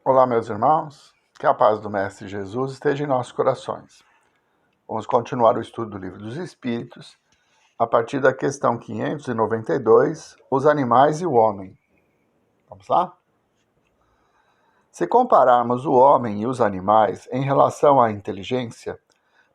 Olá, meus irmãos, que a paz do Mestre Jesus esteja em nossos corações. Vamos continuar o estudo do Livro dos Espíritos, a partir da questão 592, os animais e o homem. Vamos lá? Se compararmos o homem e os animais em relação à inteligência,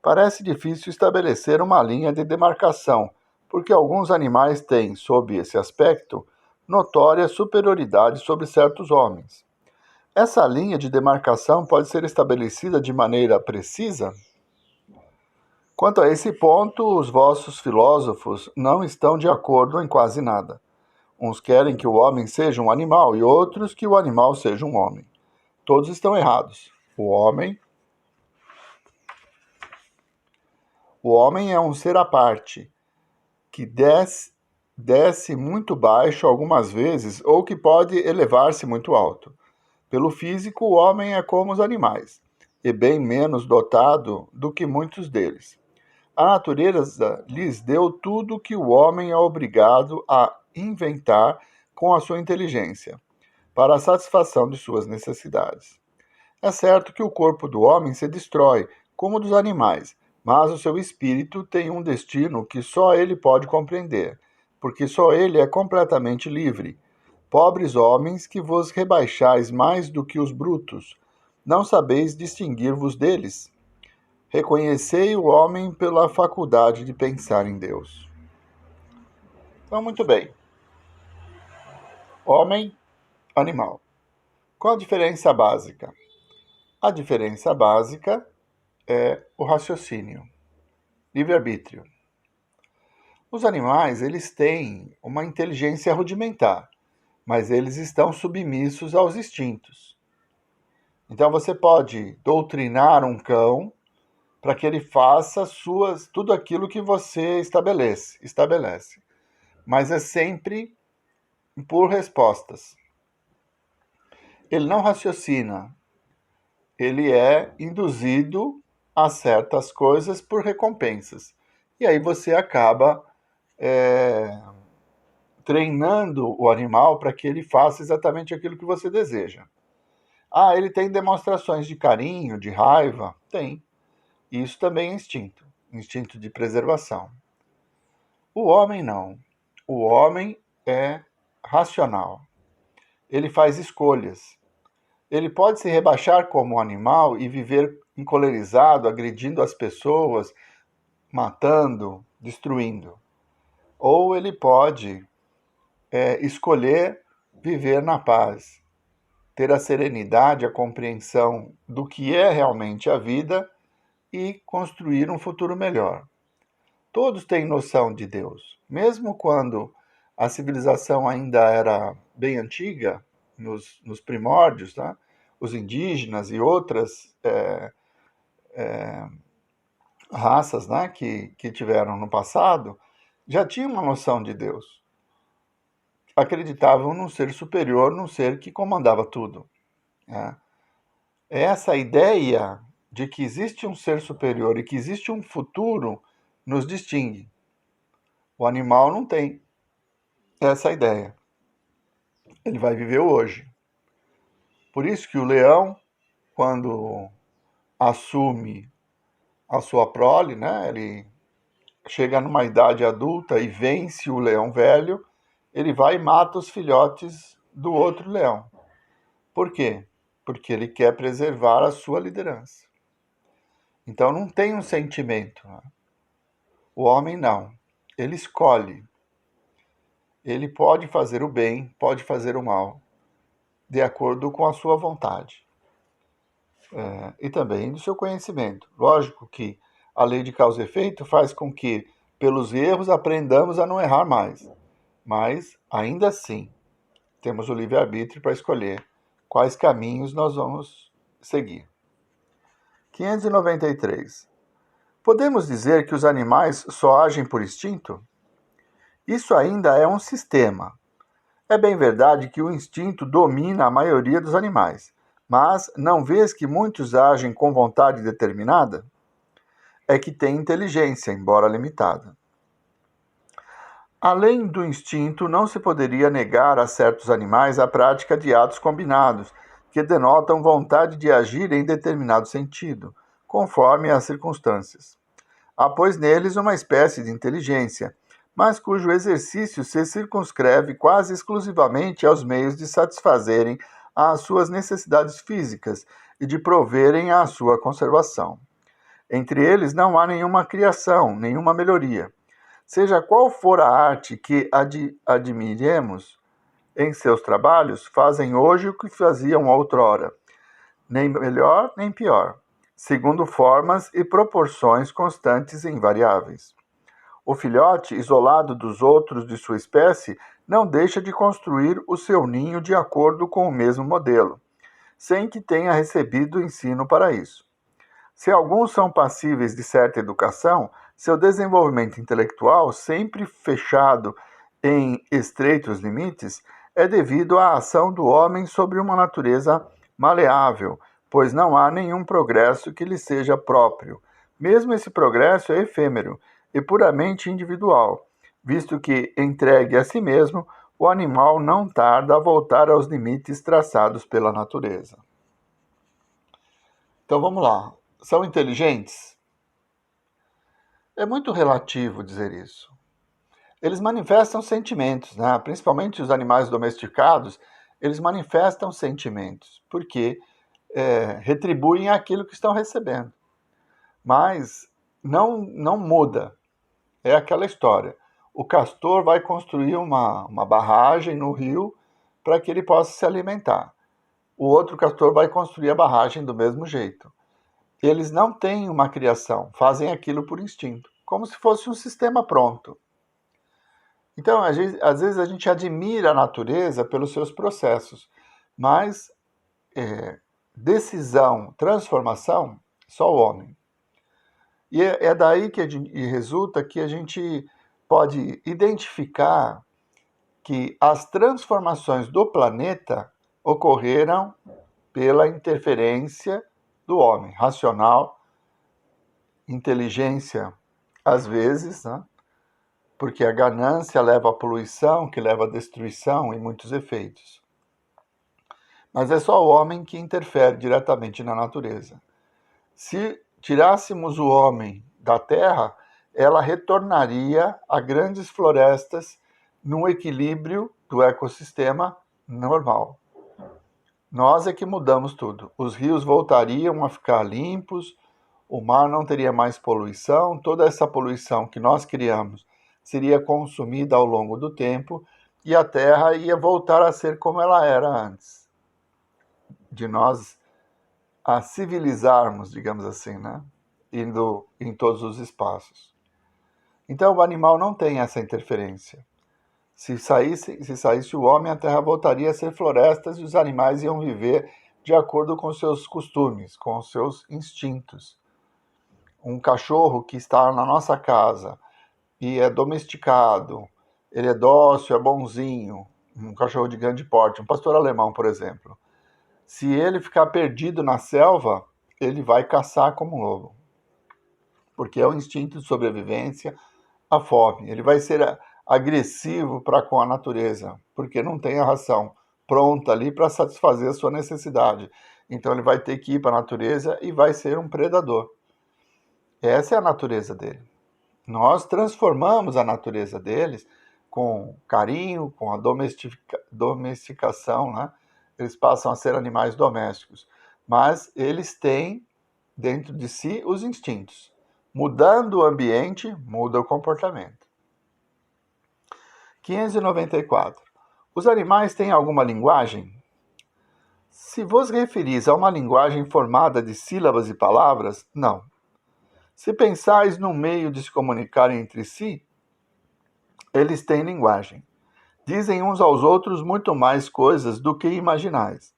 parece difícil estabelecer uma linha de demarcação, porque alguns animais têm, sob esse aspecto, notória superioridade sobre certos homens. Essa linha de demarcação pode ser estabelecida de maneira precisa? Quanto a esse ponto, os vossos filósofos não estão de acordo em quase nada. Uns querem que o homem seja um animal e outros que o animal seja um homem. Todos estão errados. O homem é um ser à parte, que desce muito baixo algumas vezes ou que pode elevar-se muito alto. Pelo físico, o homem é como os animais, e bem menos dotado do que muitos deles. A natureza lhes deu tudo que o homem é obrigado a inventar com a sua inteligência, para a satisfação de suas necessidades. É certo que o corpo do homem se destrói, como o dos animais, mas o seu espírito tem um destino que só ele pode compreender, porque só ele é completamente livre. Pobres homens, que vos rebaixais mais do que os brutos, não sabeis distinguir-vos deles? Reconhecei o homem pela faculdade de pensar em Deus. Então, muito bem. Homem, animal. Qual a diferença básica? A diferença básica é o raciocínio, livre-arbítrio. Os animais, eles têm uma inteligência rudimentar, mas eles estão submissos aos instintos. Então você pode doutrinar um cão para que ele faça tudo aquilo que você estabelece. Mas é sempre por respostas. Ele não raciocina, ele é induzido a certas coisas por recompensas. E aí você acaba treinando o animal para que ele faça exatamente aquilo que você deseja. Ah, ele tem demonstrações de carinho, de raiva? Tem. Isso também é instinto de preservação. O homem não. O homem é racional. Ele faz escolhas. Ele pode se rebaixar como um animal e viver encolerizado, agredindo as pessoas, matando, destruindo. Ou ele pode escolher viver na paz, ter a serenidade, a compreensão do que é realmente a vida e construir um futuro melhor. Todos têm noção de Deus, mesmo quando a civilização ainda era bem antiga, nos primórdios, tá? Os indígenas e outras raças, né, que tiveram no passado, já tinham uma noção de Deus. Acreditavam num ser superior, num ser que comandava tudo. Né? Essa ideia de que existe um ser superior e que existe um futuro nos distingue. O animal não tem essa ideia. Ele vai viver hoje. Por isso que o leão, quando assume a sua prole, né, ele chega numa idade adulta e vence o leão velho, ele vai e mata os filhotes do outro leão. Por quê? Porque ele quer preservar a sua liderança. Então não tem um sentimento. Né? O homem não. Ele escolhe. Ele pode fazer o bem, pode fazer o mal, de acordo com a sua vontade. E também do seu conhecimento. Lógico que a lei de causa e efeito faz com que, pelos erros, aprendamos a não errar mais. Mas, ainda assim, temos o livre-arbítrio para escolher quais caminhos nós vamos seguir. 593. Podemos dizer que os animais só agem por instinto? Isso ainda é um sistema. É bem verdade que o instinto domina a maioria dos animais, mas não vês que muitos agem com vontade determinada? É que têm inteligência, embora limitada. Além do instinto, não se poderia negar a certos animais a prática de atos combinados, que denotam vontade de agir em determinado sentido, conforme as circunstâncias. Há, pois, neles uma espécie de inteligência, mas cujo exercício se circunscreve quase exclusivamente aos meios de satisfazerem às suas necessidades físicas e de proverem à sua conservação. Entre eles não há nenhuma criação, nenhuma melhoria. Seja qual for a arte que admiremos em seus trabalhos, fazem hoje o que faziam outrora, nem melhor nem pior, segundo formas e proporções constantes e invariáveis. O filhote, isolado dos outros de sua espécie, não deixa de construir o seu ninho de acordo com o mesmo modelo, sem que tenha recebido ensino para isso. Se alguns são passíveis de certa educação, seu desenvolvimento intelectual, sempre fechado em estreitos limites, é devido à ação do homem sobre uma natureza maleável, pois não há nenhum progresso que lhe seja próprio. Mesmo esse progresso é efêmero e puramente individual, visto que, entregue a si mesmo, o animal não tarda a voltar aos limites traçados pela natureza. Então vamos lá. São inteligentes? É muito relativo dizer isso. Eles manifestam sentimentos, né? Principalmente os animais domesticados, eles manifestam sentimentos, porque retribuem aquilo que estão recebendo. Mas não muda. É aquela história. O castor vai construir uma barragem no rio para que ele possa se alimentar. O outro castor vai construir a barragem do mesmo jeito. Eles não têm uma criação, fazem aquilo por instinto, como se fosse um sistema pronto. Então, às vezes a gente admira a natureza pelos seus processos, mas decisão, transformação, só o homem. E é daí que resulta que a gente pode identificar que as transformações do planeta ocorreram pela interferência do homem, racional, inteligência, às vezes, né? Porque a ganância leva à poluição, que leva à destruição e muitos efeitos. Mas é só o homem que interfere diretamente na natureza. Se tirássemos o homem da Terra, ela retornaria a grandes florestas num equilíbrio do ecossistema normal. Nós é que mudamos tudo. Os rios voltariam a ficar limpos, o mar não teria mais poluição, toda essa poluição que nós criamos seria consumida ao longo do tempo e a Terra ia voltar a ser como ela era antes de nós a civilizarmos, digamos assim, né? Indo em todos os espaços. Então o animal não tem essa interferência. Se saísse o homem, a terra voltaria a ser florestas e os animais iam viver de acordo com seus costumes, com os seus instintos. Um cachorro que está na nossa casa e é domesticado, ele é dócil, é bonzinho, um cachorro de grande porte, um pastor alemão, por exemplo. Se ele ficar perdido na selva, ele vai caçar como um lobo. Porque é o instinto de sobrevivência, a fome. Ele vai ser agressivo para com a natureza, porque não tem a ração pronta ali para satisfazer a sua necessidade. Então ele vai ter que ir para a natureza e vai ser um predador. Essa é a natureza dele. Nós transformamos a natureza deles com carinho, com a domesticação, né? Eles passam a ser animais domésticos, mas eles têm dentro de si os instintos. Mudando o ambiente, muda o comportamento. 594. Os animais têm alguma linguagem? Se vos referis a uma linguagem formada de sílabas e palavras, não. Se pensais num meio de se comunicarem entre si, eles têm linguagem. Dizem uns aos outros muito mais coisas do que imaginais.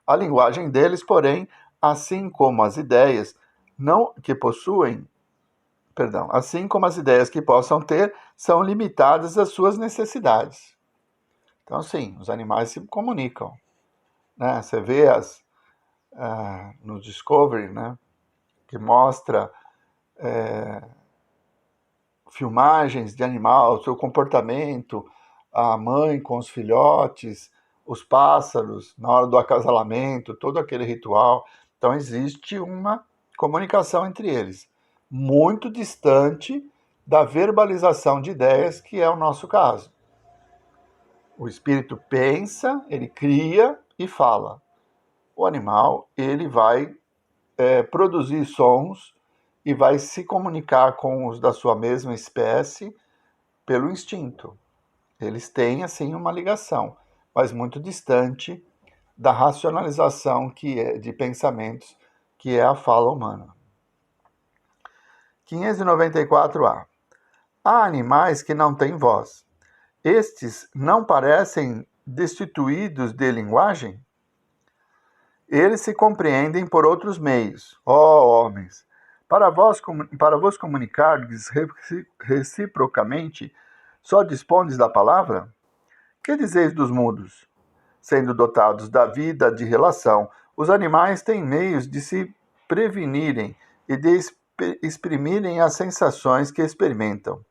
A linguagem deles, porém, assim como as ideias que possam ter, são limitadas às suas necessidades. Então, sim, os animais se comunicam, né? Você vê no Discovery, né, que mostra filmagens de animal, seu comportamento, a mãe com os filhotes, os pássaros, na hora do acasalamento, todo aquele ritual. Então existe uma comunicação entre eles, muito distante da verbalização de ideias, que é o nosso caso. O espírito pensa, ele cria e fala. O animal, ele vai produzir sons e vai se comunicar com os da sua mesma espécie pelo instinto. Eles têm, assim, uma ligação, mas muito distante da racionalização de pensamentos, que é a fala humana. 594A. Há animais que não têm voz. Estes não parecem destituídos de linguagem? Eles se compreendem por outros meios, ó homens. Para vos comunicardes reciprocamente, só dispondes da palavra? Que dizeis dos mudos? Sendo dotados da vida de relação, os animais têm meios de se prevenirem e de exprimirem as sensações que experimentam.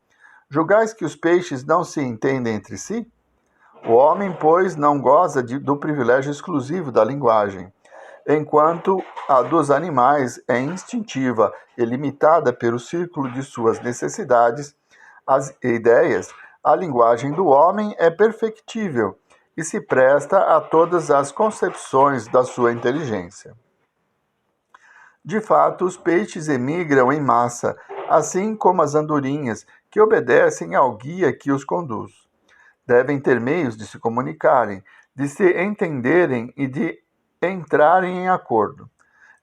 Julgais que os peixes não se entendem entre si? O homem, pois, não goza do privilégio exclusivo da linguagem, enquanto a dos animais é instintiva e limitada pelo círculo de suas necessidades, as ideias. A linguagem do homem é perfectível e se presta a todas as concepções da sua inteligência. De fato, os peixes emigram em massa, assim como as andorinhas, que obedecem ao guia que os conduz. Devem ter meios de se comunicarem, de se entenderem e de entrarem em acordo.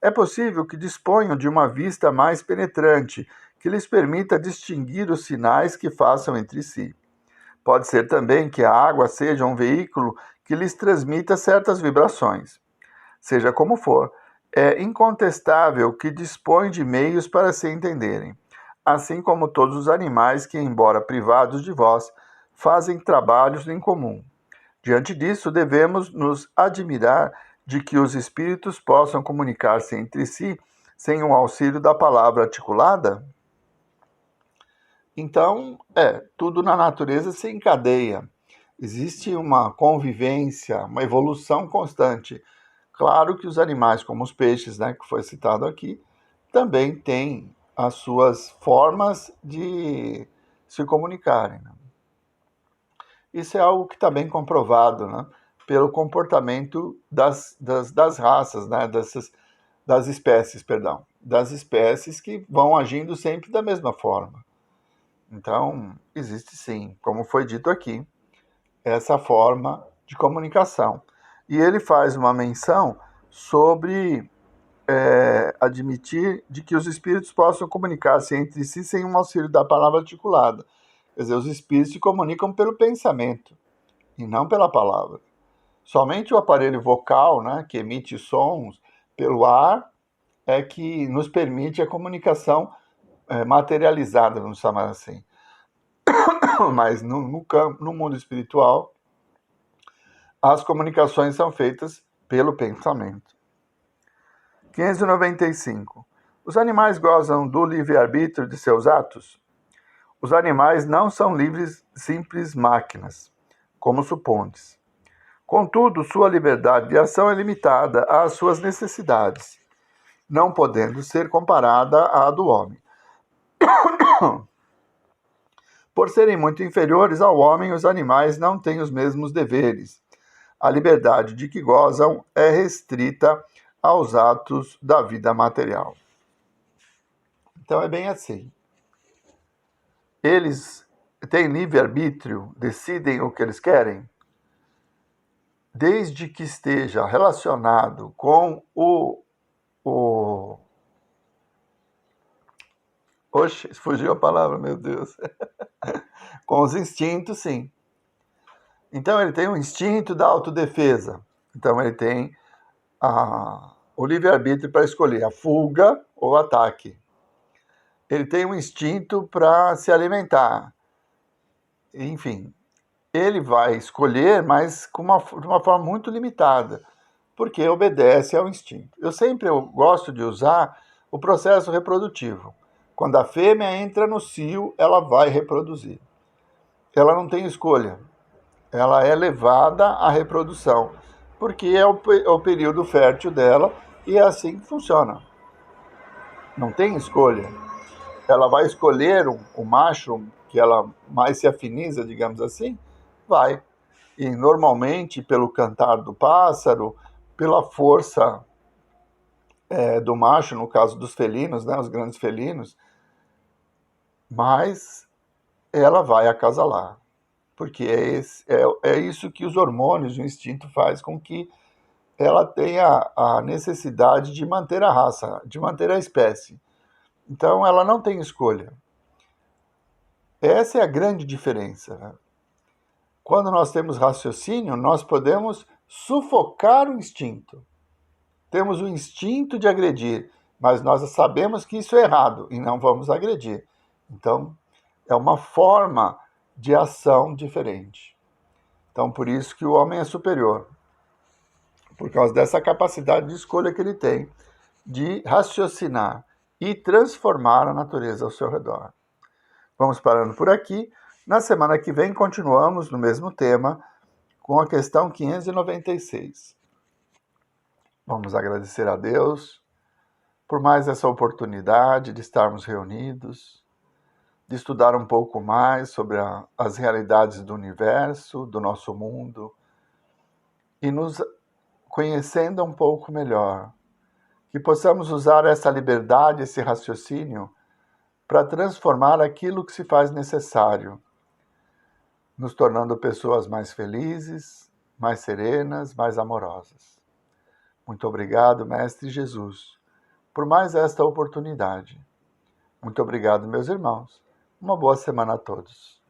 É possível que disponham de uma vista mais penetrante, que lhes permita distinguir os sinais que façam entre si. Pode ser também que a água seja um veículo que lhes transmita certas vibrações. Seja como for, é incontestável que dispõem de meios para se entenderem, assim como todos os animais que, embora privados de voz, fazem trabalhos em comum. Diante disso, devemos nos admirar de que os espíritos possam comunicar-se entre si sem o auxílio da palavra articulada? Então, tudo na natureza se encadeia. Existe uma convivência, uma evolução constante. Claro que os animais, como os peixes, né, que foi citado aqui, também têm as suas formas de se comunicarem, né? Isso é algo que está bem comprovado, né, pelo comportamento das raças, né, das espécies que vão agindo sempre da mesma forma. Então, existe sim, como foi dito aqui, essa forma de comunicação. E ele faz uma menção sobre admitir de que os espíritos possam comunicar-se entre si sem um auxílio da palavra articulada. Quer dizer, os espíritos se comunicam pelo pensamento e não pela palavra. Somente o aparelho vocal, né, que emite sons pelo ar, é que nos permite a comunicação materializada, vamos chamar assim. Mas no mundo espiritual, as comunicações são feitas pelo pensamento. 595. Os animais gozam do livre-arbítrio de seus atos? Os animais não são livres, simples máquinas, como supondes. Contudo, sua liberdade de ação é limitada às suas necessidades, não podendo ser comparada à do homem. Por serem muito inferiores ao homem, os animais não têm os mesmos deveres. A liberdade de que gozam é restrita aos atos da vida material. Então é bem assim. Eles têm livre-arbítrio, decidem o que eles querem, desde que esteja relacionado com Oxe, fugiu a palavra, meu Deus. Com os instintos, sim. Então ele tem um instinto da autodefesa. Então ele tem o livre-arbítrio para escolher a fuga ou o ataque. Ele tem um instinto para se alimentar. Enfim, ele vai escolher, mas de uma forma muito limitada, porque obedece ao instinto. Eu gosto de usar o processo reprodutivo. Quando a fêmea entra no cio, ela vai reproduzir. Ela não tem escolha. ela é levada à reprodução, porque é o período fértil dela e é assim que funciona. Não tem escolha. Ela vai escolher o macho que ela mais se afiniza, digamos assim, vai. E normalmente, pelo cantar do pássaro, pela força do macho, no caso dos felinos, né, os grandes felinos, mas ela vai acasalar. Porque é isso que os hormônios, o instinto faz com que ela tenha a necessidade de manter a raça, de manter a espécie. Então ela não tem escolha. Essa é a grande diferença, né? Quando nós temos raciocínio, nós podemos sufocar o instinto. Temos o instinto de agredir, mas nós sabemos que isso é errado e não vamos agredir. Então, é uma forma de ação diferente. Então, por isso que o homem é superior. Por causa dessa capacidade de escolha que ele tem de raciocinar e transformar a natureza ao seu redor. Vamos parando por aqui. Na semana que vem, continuamos no mesmo tema, com a questão 596. Vamos agradecer a Deus por mais essa oportunidade de estarmos reunidos, de estudar um pouco mais sobre as realidades do universo, do nosso mundo, e nos conhecendo um pouco melhor, que possamos usar essa liberdade, esse raciocínio, para transformar aquilo que se faz necessário, nos tornando pessoas mais felizes, mais serenas, mais amorosas. Muito obrigado, Mestre Jesus, por mais esta oportunidade. Muito obrigado, meus irmãos. Uma boa semana a todos.